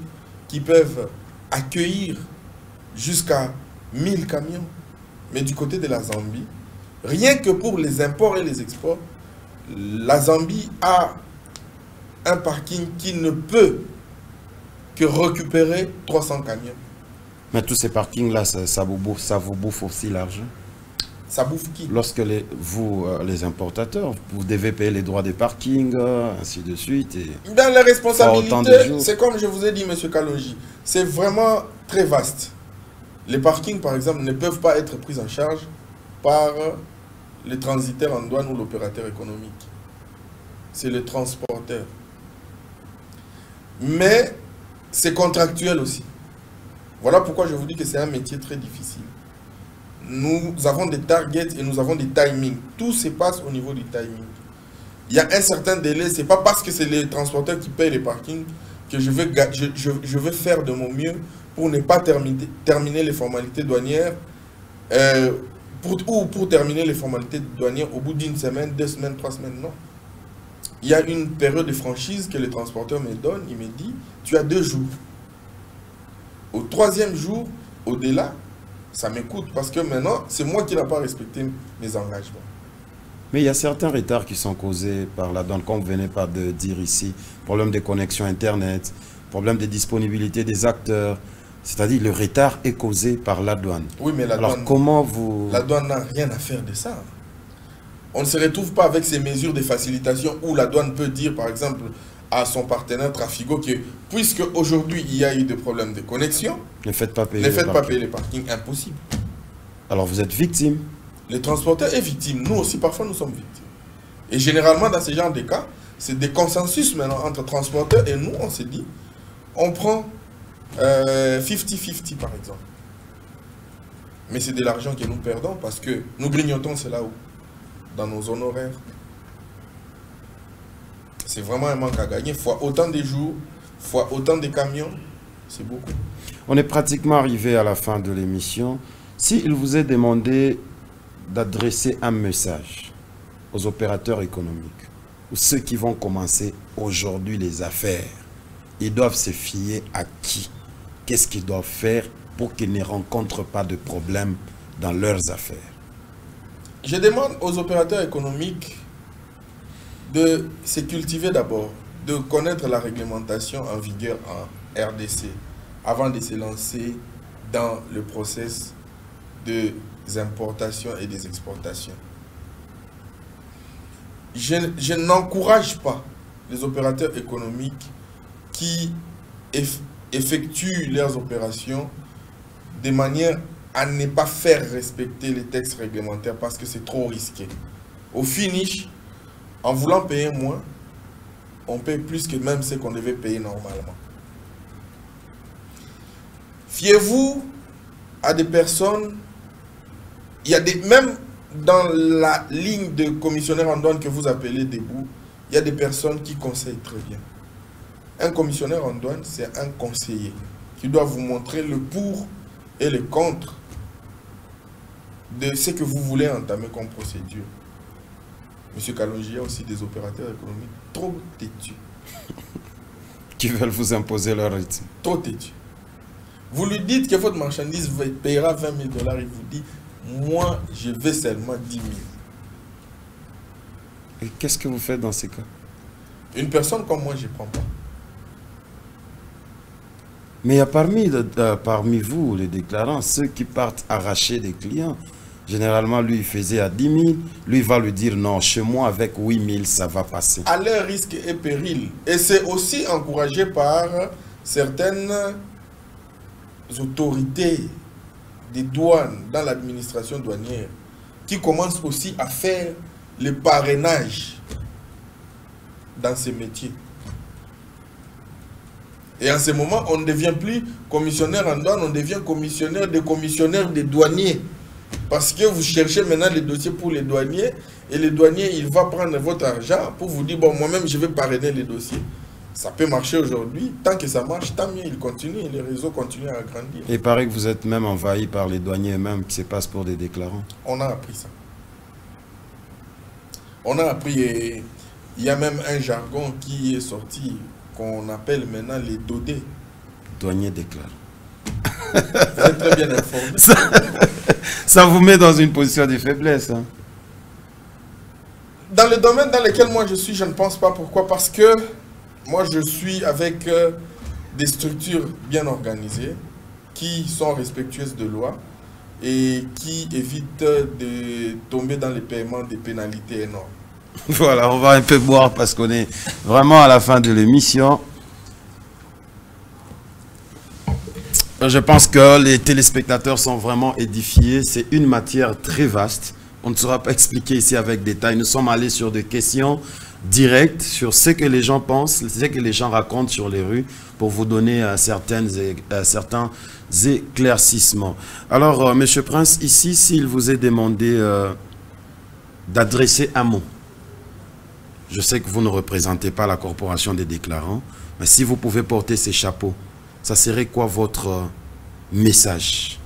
qui peuvent accueillir jusqu'à 1000 camions. Mais du côté de la Zambie, rien que pour les imports et les exports, la Zambie a un parking qui ne peut que récupérer 300 camions. Mais tous ces parkings-là, ça vous bouffe aussi l'argent? Ça bouffe qui? Lorsque vous, les importateurs, vous devez payer les droits des parkings, ainsi de suite. Et dans les responsabilités, c'est comme je vous ai dit, M. Kalonji, c'est vraiment très vaste. Les parkings, par exemple, ne peuvent pas être pris en charge par les transitaires en douane ou l'opérateur économique. C'est le transporteur. Mais c'est contractuel aussi. Voilà pourquoi je vous dis que c'est un métier très difficile. Nous avons des targets et nous avons des timings. Tout se passe au niveau du timing. Il y a un certain délai. Ce n'est pas parce que c'est les transporteurs qui payent les parkings que je vais faire de mon mieux pour ne pas terminer les formalités douanières pour terminer les formalités douanières au bout d'une semaine, 2 semaines, 3 semaines. Non. Il y a une période de franchise que le transporteur me donne. Il me dit, tu as 2 jours. Au 3e jour, au-delà, ça m'écoute parce que maintenant, c'est moi qui n'ai pas respecté mes engagements. Mais il y a certains retards qui sont causés par la douane, comme vous venez pas de dire ici. Problème de connexion Internet, problème de disponibilité des acteurs. C'est-à-dire le retard est causé par la douane. Oui, mais la douane, comment vous... La douane n'a rien à faire de ça. On ne se retrouve pas avec ces mesures de facilitation où la douane peut dire, par exemple, à son partenaire Trafigo que, puisque aujourd'hui il y a eu des problèmes de connexion, ne faites pas payer les parkings, impossible. Alors vous êtes victime. Le transporteur est victime. Nous aussi, parfois, nous sommes victimes. Et généralement, dans ce genre de cas, c'est des consensus maintenant entre transporteurs et nous, on s'est dit, on prend 50-50 par exemple. Mais c'est de l'argent que nous perdons parce que nous grignotons cela où? Dans nos honoraires. C'est vraiment un manque à gagner. Fois autant de jours, fois autant de camions, c'est beaucoup. On est pratiquement arrivé à la fin de l'émission. S'il vous est demandé d'adresser un message aux opérateurs économiques, ou ceux qui vont commencer aujourd'hui les affaires, ils doivent se fier à qui? Qu'est-ce qu'ils doivent faire pour qu'ils ne rencontrent pas de problèmes dans leurs affaires? Je demande aux opérateurs économiques de se cultiver d'abord, de connaître la réglementation en vigueur en RDC avant de se lancer dans le process des importations et des exportations. Je n'encourage pas les opérateurs économiques qui effectuent leurs opérations de manière à ne pas faire respecter les textes réglementaires parce que c'est trop risqué. Au finish, en voulant payer moins, on paye plus que même ce qu'on devait payer normalement. Fiez-vous à des personnes, il y a même dans la ligne de commissionnaire en douane que vous appelez debout, il y a des personnes qui conseillent très bien. Un commissionnaire en douane, c'est un conseiller qui doit vous montrer le pour et le contre de ce que vous voulez entamer comme procédure. Monsieur Kalonji, il y a aussi des opérateurs économiques trop têtus. Qui veulent vous imposer leur rythme. Trop têtus. Vous lui dites que votre marchandise payera 20 000 $, il vous dit, moi, je vais seulement 10 000. Et qu'est-ce que vous faites dans ces cas? Une personne comme moi, je ne prends pas. Mais il y a parmi vous, les déclarants, ceux qui partent arracher des clients. Généralement, lui, il faisait à 10 000. Lui, il va lui dire non, chez moi, avec 8 000, ça va passer. À leur risque et péril. Et c'est aussi encouragé par certaines autorités des douanes dans l'administration douanière qui commencent aussi à faire le parrainage dans ces métiers. Et en ce moment, on ne devient plus commissionnaire en douane, on devient commissionnaire des douaniers. Parce que vous cherchez maintenant les dossiers pour les douaniers, et les douaniers, il va prendre votre argent pour vous dire, bon, moi-même, je vais parrainer les dossiers. Ça peut marcher aujourd'hui. Tant que ça marche, tant mieux, il continue, et les réseaux continuent à grandir. Et il paraît que vous êtes même envahi par les douaniers eux-mêmes qui se passent pour des déclarants. On a appris ça. On a appris, et il y a même un jargon qui est sorti, qu'on appelle maintenant les dodés. Douaniers déclarants. Vous êtes très bien informé. Ça vous met dans une position de faiblesse. Hein? Dans le domaine dans lequel moi je suis, je ne pense pas. Pourquoi? Parce que moi je suis avec des structures bien organisées, qui sont respectueuses de loi et qui évitent de tomber dans les paiements des pénalités énormes. Voilà, on va un peu boire parce qu'on est vraiment à la fin de l'émission. Je pense que les téléspectateurs sont vraiment édifiés. C'est une matière très vaste. On ne saura pas expliquer ici avec détail. Nous sommes allés sur des questions directes, sur ce que les gens pensent, ce que les gens racontent sur les rues, pour vous donner certains éclaircissements. Alors, Monsieur Prince, ici, s'il vous est demandé d'adresser un mot, je sais que vous ne représentez pas la corporation des déclarants, mais si vous pouvez porter ces chapeaux, ça serait quoi votre message?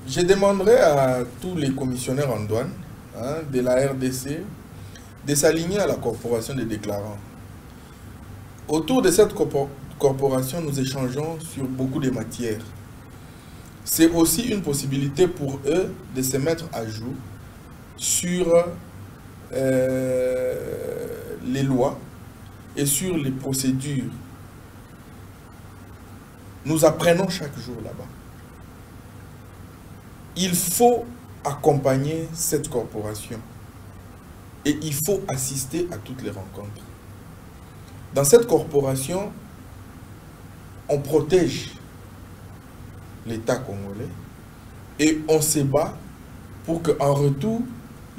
Je demanderai à tous les commissionnaires en douane de la RDC de s'aligner à la corporation des déclarants. Autour de cette corporation, nous échangeons sur beaucoup de matières. C'est aussi une possibilité pour eux de se mettre à jour sur les lois et sur les procédures. Nous apprenons chaque jour là-bas. Il faut accompagner cette corporation et il faut assister à toutes les rencontres. Dans cette corporation, on protège l'État congolais et on se bat pour qu'en retour,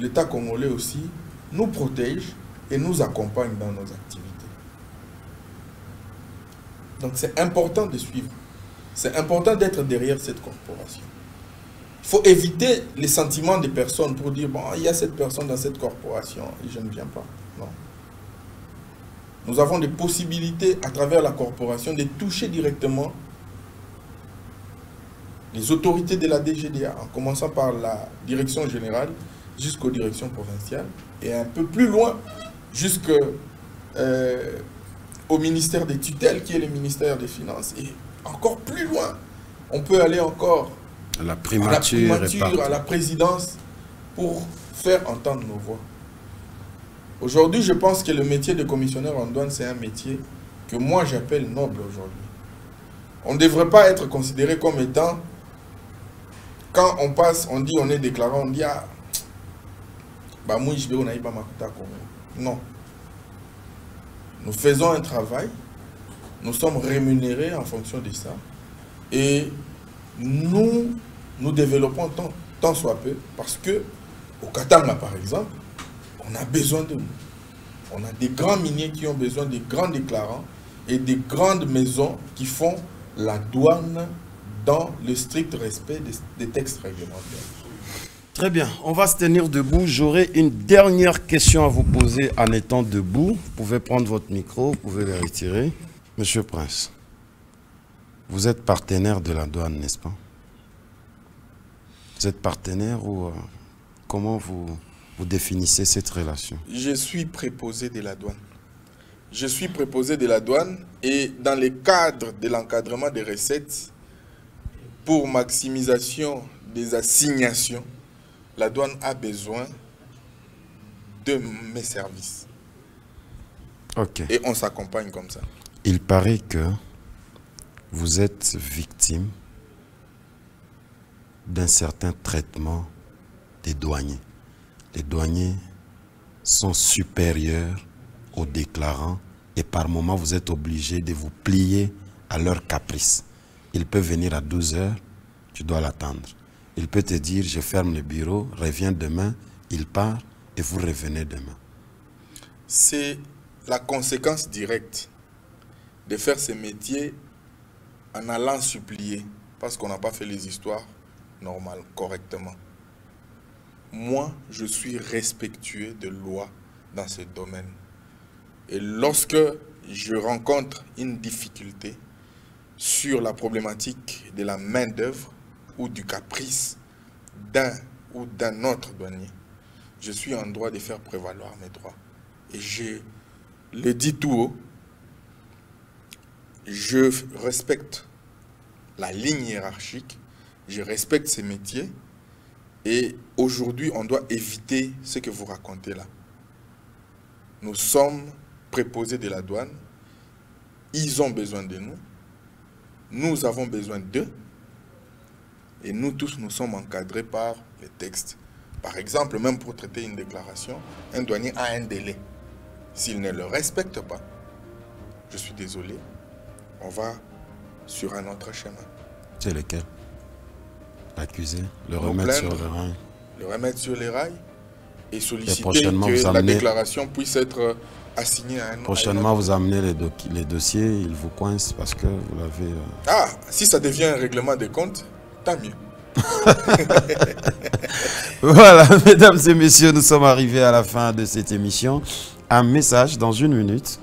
l'État congolais aussi nous protège et nous accompagne dans nos activités. Donc c'est important de suivre. C'est important d'être derrière cette corporation. Il faut éviter les sentiments des personnes pour dire, bon, il y a cette personne dans cette corporation et je ne viens pas. Non. Nous avons des possibilités à travers la corporation de toucher directement les autorités de la DGDA, en commençant par la direction générale jusqu'aux directions provinciales et un peu plus loin jusqu'au ministère des tutelles qui est le ministère des Finances et encore plus loin On peut aller encore à la primature, à la présidence pour faire entendre nos voix. Aujourd'hui, je pense que le métier de commissionnaire en douane, c'est un métier que moi j'appelle noble aujourd'hui. On ne devrait pas être considéré comme étant, quand on passe, on dit on est déclarant, on dit ah, bah moi je vais on a pas ma. Non. Nous faisons un travail, nous sommes rémunérés en fonction de ça, et nous développons tant soit peu, parce que au Katanga par exemple, on a besoin de nous. On a des grands miniers qui ont besoin de grands déclarants et des grandes maisons qui font la douane dans le strict respect des textes réglementaires. Très bien, on va se tenir debout. J'aurai une dernière question à vous poser en étant debout. Vous pouvez prendre votre micro, vous pouvez le retirer. Monsieur Prince, vous êtes partenaire de la douane, n'est-ce pas? Vous êtes partenaire ou comment vous définissez cette relation? Je suis préposé de la douane. Je suis préposé de la douane et dans le cadre de l'encadrement des recettes, pour maximisation des assignations, la douane a besoin de mes services. Ok. Et on s'accompagne comme ça. Il paraît que vous êtes victime d'un certain traitement des douaniers. Les douaniers sont supérieurs aux déclarants et par moment vous êtes obligé de vous plier à leurs caprices. Il peut venir à 12 h, tu dois l'attendre. Il peut te dire je ferme le bureau, reviens demain, il part et vous revenez demain. C'est la conséquence directe de faire ce métier en allant supplier parce qu'on n'a pas fait les histoires normales, correctement. Moi, je suis respectueux de loi dans ce domaine. Et lorsque je rencontre une difficulté sur la problématique de la main-d'œuvre ou du caprice d'un ou d'un autre douanier, je suis en droit de faire prévaloir mes droits. Et je le dis tout haut, je respecte la ligne hiérarchique, je respecte ces métiers. Et aujourd'hui, on doit éviter ce que vous racontez là. Nous sommes préposés de la douane. Ils ont besoin de nous. Nous avons besoin d'eux. Et nous tous, nous sommes encadrés par les textes. Par exemple, même pour traiter une déclaration, un douanier a un délai. S'il ne le respecte pas, je suis désolé, on va sur un autre chemin. C'est lequel? L'accusé, le remettre sur les rails. Le remettre sur les rails et solliciter que la déclaration puisse être assignée à un... Prochainement, vous amenez les dossiers, ils vous coincent parce que vous l'avez... Ah, si ça devient un règlement des comptes, tant mieux. Voilà, mesdames et messieurs, nous sommes arrivés à la fin de cette émission. Un message dans une minute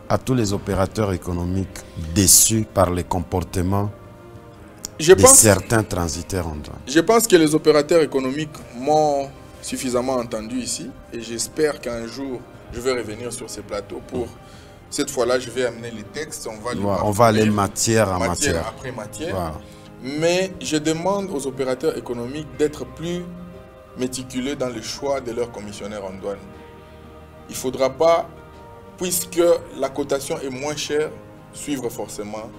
à tous les opérateurs économiques déçus par les comportements certains transitaires en douane. Je pense que les opérateurs économiques m'ont suffisamment entendu ici et j'espère qu'un jour, je vais revenir sur ces plateaux pour... Cette fois-là, je vais amener les textes, on va aller matière à matière. Après matière. Voilà. Mais je demande aux opérateurs économiques d'être plus méticuleux dans le choix de leurs commissionnaires en douane. Il ne faudra pas, puisque la cotation est moins chère, suivre forcément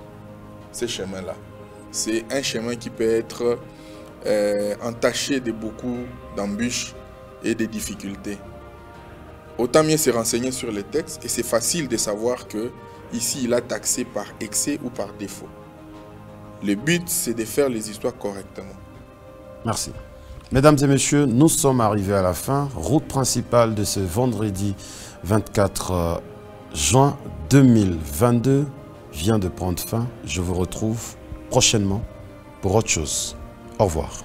ces chemins-là. C'est un chemin qui peut être entaché de beaucoup d'embûches et de difficultés. Autant mieux se renseigner sur les textes et c'est facile de savoir que ici il a taxé par excès ou par défaut. Le but, c'est de faire les histoires correctement. Merci. Mesdames et messieurs, nous sommes arrivés à la fin. Route principale de ce vendredi 24 juin 2022 vient de prendre fin. Je vous retrouve prochainement pour autre chose. Au revoir.